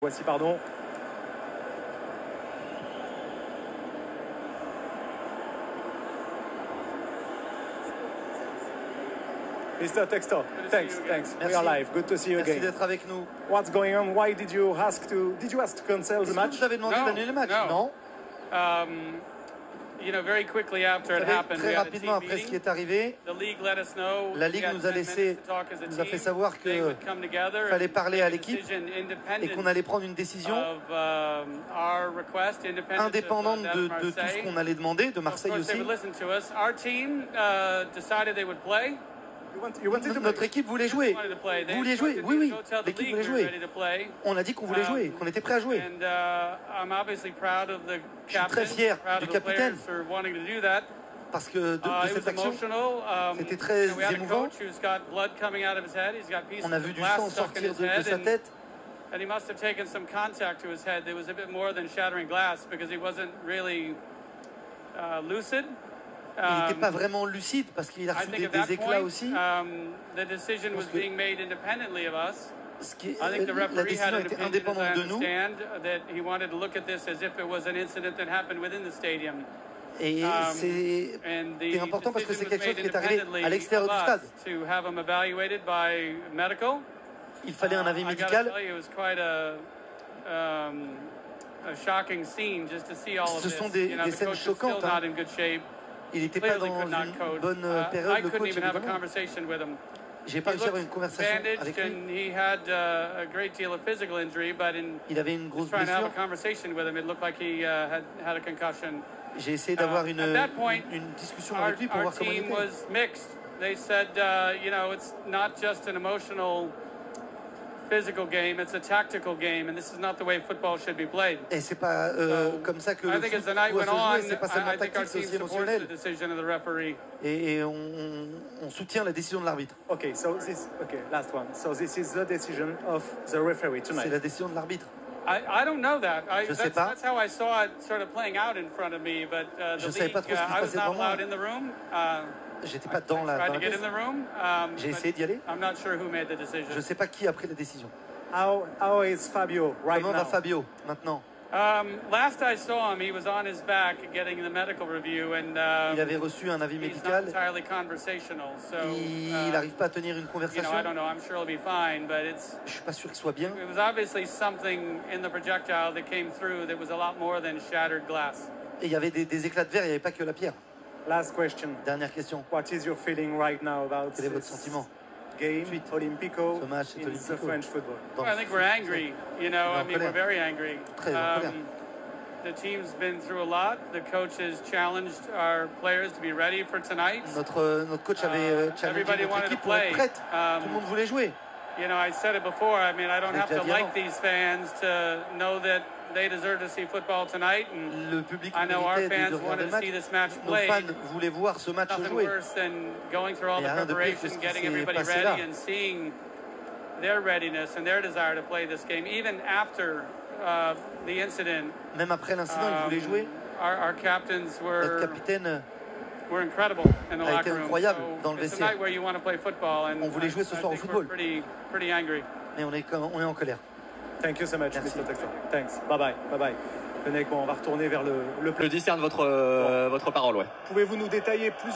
Voici, pardon. Mr. Textor, thanks. Merci. We are live. Good to see you Merci again. d'être avec nous. What's going on? Why did you ask to cancel the Est-ce que match? vous avez demandé d'annuler le match? No. Very quickly after it happened, Très we had a rapidement team après ce qui meeting. est arrivé, The league let us know la we Ligue had nous a 10 laissé, minutes to talk as a nous a fait team. savoir They que would come together fallait and parler make à a l'équipe decision et qu'on allait prendre une décision our request, indépendante de tout ce Marseille. qu'on allait demander, de Marseille Of course, they aussi. would listen to us. Our team decided they would play. You wanted to Notre équipe voulait jouer. Wanted to play. They Vous vouliez jouer? instructed Oui, me oui. to go tell the L'équipe league voulait we were jouer. ready to play. On a dit qu'on voulait jouer, qu'on était prêt à jouer. And I'm obviously proud of the Je suis très captain, fier proud du of the players capitaine. for wanting to do that. Parce que de It cette was action, emotional. c'était très We had a émouvant. coach who's got blood coming out of his head. He's got pieces On a of vu du glass sang stuck in sortir his de head, sa tête. and he must have taken some contact to his head. There was a bit more than shattering glass because he wasn't really lucid. Il n'était pas vraiment lucide parce qu'il a I reçu think at des that éclats point, aussi. the decision was Parce que- being made independently of us. Ce qui est- I think the la referee décision had an était opinion, as I indépendante de nous. understand, that he wanted to look at this as if it was an incident that happened within the stadium. Et c'est And c'est the important parce que c'est decision quelque was chose made qui est arrivé independently à l'extérieur of du stade. us to have him evaluated by medical. Il fallait un avis I gotta médical. tell you, it was quite a shocking scene just to see all of Ce this. sont des The scènes coach is choquantes, still hein. not in good shape. Il n'était pas Clearly dans could not une coach. bonne I période, le couldn't coach even have a évidemment. conversation with him. J'ai pas He réussi à avoir une looked conversation avec bandaged lui. and he had a great deal of physical injury, but in Il avait une grosse trying to have a blessure. conversation with him, it looked like he had a concussion. J'ai essayé d'avoir At that point, une discussion Our, avec lui pour our voir comment il team était. was mixed. They said, it's not just an emotional, physical game, it's a tactical game, and this is not the way football should be played. Et c'est pas So, comme ça que I le think foot as the night doit went se on, jouer, c'est pas seulement I think our tactique, c'est team aussi supports the émotionnel. decision of the referee. Et on soutient la décision de l'arbitre. Okay, last one. So this is the decision of the referee C'est tonight. la décision de l'arbitre. I don't know that. Je sais pas. That's how I saw it sort of playing out in front of me, but Je the savais league, pas trop ce qui se I was passait not devant moi. allowed in the room. J'étais pas dans la Tried to get pièce. in the room. J'ai but essayé d'y aller. I'm not sure who made the decision. Je sais pas qui a pris la décision. How is Fabio right Comment now? va Fabio maintenant? Last I saw him, he was on his back getting the medical review, and Il avait reçu un avis he's not médical. entirely conversational. So Il n'arrive pas à tenir une I conversation. don't know. I'm sure he'll be fine, but Je suis pas sûr qu'il soit bien. it was obviously something in the projectile that came through that was a lot more than shattered glass. Et il y avait des éclats de verre, il n'y avait pas que la pierre. Last question. Dernière question. What is your feeling right now about Quel est votre this sentiment game, Olympico, Ce match, c'est in the Olympico. French football? Dans I think we're angry. en We're colère. very angry. Très en colère. The team's been through a lot. The coach has challenged our players to be ready for tonight. Notre coach avait challengé everybody notre wanted to équipe pour être play. prête. Tout le monde voulait jouer. I said it before. I mean, I don't Je l'ai have déjà to dit like avant. these fans to know that they deserve to see football tonight. And Le public I know our méritait fans de regarder wanted le to see match. this match Nos played. fans voulaient voir ce match Nothing joué. worse than going through all Il y the a rien de pire que preparation, ce qui getting s'est everybody passé ready, là. and seeing their readiness and their desire to play this game, even after the incident. Même après l'incident, il voulait jouer. Our captains Notre capitaine, were incredible in the a locker été room. incroyable dans le It's a vestiaire. night where you want to play football, and On voulait jouer ce soir au I think football. we're pretty angry. mais on est en colère. Thank you so much, Merci. Mr. Textor. Thanks. Bye-bye. Venez, on va retourner vers le Je discerne votre parole, ouais. Pouvez-vous nous détailler plus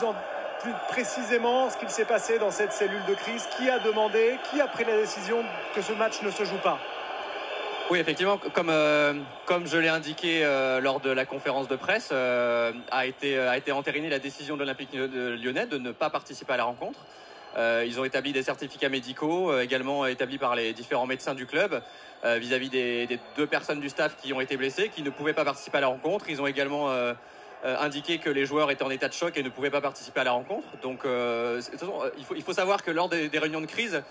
précisément ce qu'il s'est passé dans cette cellule de crise? Qui a demandé, qui a pris la décision que ce match ne se joue pas? Oui, effectivement, comme je l'ai indiqué lors de la conférence de presse, a été entérinée la décision de l'Olympique lyonnais de ne pas participer à la rencontre. Ils ont établi des certificats médicaux, également établis par les différents médecins du club, vis-à-vis des deux personnes du staff qui ont été blessées, qui ne pouvaient pas participer à la rencontre. Ils ont également indiqué que les joueurs étaient en état de choc et ne pouvaient pas participer à la rencontre. Donc, il faut savoir que lors des réunions de crise,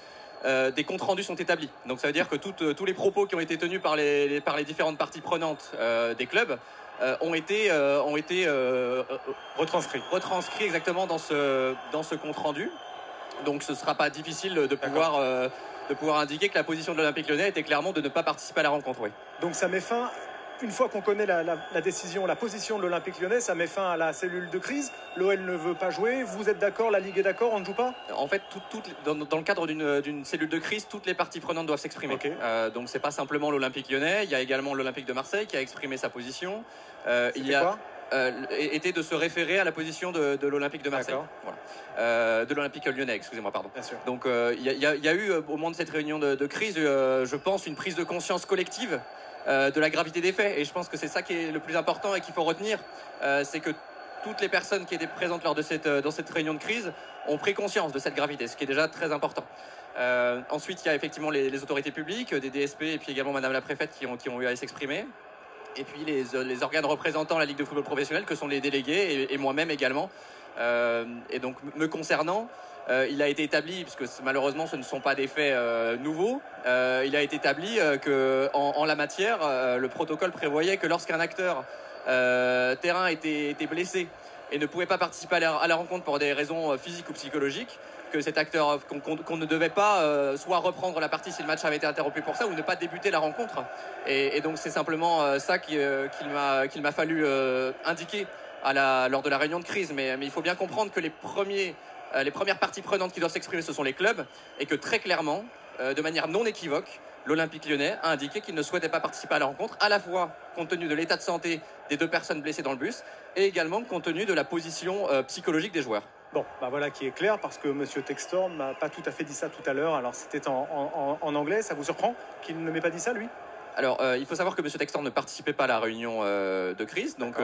des comptes rendus sont établis. Donc ça veut dire que tous les propos qui ont été tenus par les différentes parties prenantes des clubs ont été retranscrits exactement dans ce compte rendu. Donc ce ne sera pas difficile de pouvoir indiquer que la position de l'Olympique lyonnais était clairement de ne pas participer à la rencontre. Oui. Donc ça met fin une fois qu'on connaît la décision, la position de l'Olympique Lyonnais, ça met fin à la cellule de crise. L'OL ne veut pas jouer. Vous êtes d'accord? La Ligue est d'accord? On ne joue pas? En fait, dans le cadre d'une cellule de crise, toutes les parties prenantes doivent s'exprimer. Okay. Donc c'est pas simplement l'Olympique Lyonnais, il y a également l'Olympique de Marseille qui a exprimé sa position. Était de se référer à la position de l'Olympique de Marseille. Voilà. De l'Olympique Lyonnais, excusez-moi, pardon. Bien sûr. Donc il y a eu au moment de cette réunion de crise, je pense, une prise de conscience collective de la gravité des faits. Et je pense que c'est ça qui est le plus important et qu'il faut retenir, c'est que toutes les personnes qui étaient présentes dans cette réunion de crise ont pris conscience de cette gravité, ce qui est déjà très important. Ensuite, il y a effectivement les autorités publiques, des DSP et puis également Madame la Préfète qui ont eu à s'exprimer. Et puis les organes représentants la Ligue de football professionnel que sont les délégués et moi-même également. Et donc me concernant, il a été établi, puisque malheureusement ce ne sont pas des faits nouveaux, il a été établi qu'en la matière, le protocole prévoyait que lorsqu'un acteur terrain était blessé et ne pouvait pas participer à la rencontre pour des raisons physiques ou psychologiques, que cet acteur, qu'on ne devait pas soit reprendre la partie si le match avait été interrompu pour ça ou ne pas débuter la rencontre. Et donc c'est simplement ça qu'il m'a fallu indiquer lors de la réunion de crise. Mais il faut bien comprendre que les premières parties prenantes qui doivent s'exprimer, ce sont les clubs, et que très clairement, de manière non équivoque, l'Olympique Lyonnais a indiqué qu'il ne souhaitait pas participer à la rencontre, à la fois compte tenu de l'état de santé des 2 personnes blessées dans le bus et également compte tenu de la position psychologique des joueurs. Bon, voilà qui est clair, parce que M. Textor n'a pas tout à fait dit ça tout à l'heure. Alors c'était en anglais, ça vous surprend qu'il ne m'ait pas dit ça, lui? Alors, il faut savoir que M. Textor ne participait pas à la réunion de crise. Donc,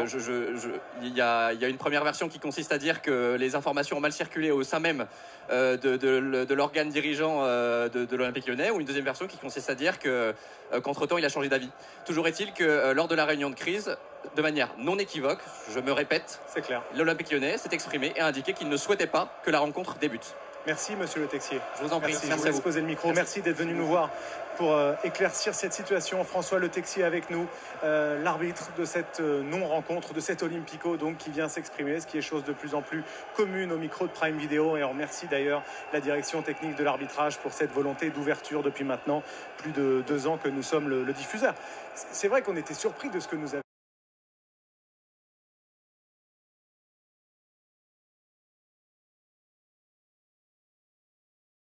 il y a une première version qui consiste à dire que les informations ont mal circulé au sein même de l'organe dirigeant de l'Olympique Lyonnais, ou une deuxième version qui consiste à dire qu'entre-temps, il a changé d'avis. Toujours est-il que lors de la réunion de crise, de manière non équivoque, je me répète, c'est clair, l'Olympique Lyonnais s'est exprimé et a indiqué qu'il ne souhaitait pas que la rencontre débute. Merci, monsieur Le Texier. Je vous en prie. Merci à vous. Poser le micro. Merci d'être venu nous voir pour éclaircir cette situation. François Le Texier avec nous, l'arbitre de cette non-rencontre, de cet Olympico, donc, qui vient s'exprimer, ce qui est chose de plus en plus commune au micro de Prime Video. Et on remercie d'ailleurs la direction technique de l'arbitrage pour cette volonté d'ouverture depuis maintenant plus de 2 ans que nous sommes le diffuseur. C'est vrai qu'on était surpris de ce que nous avions.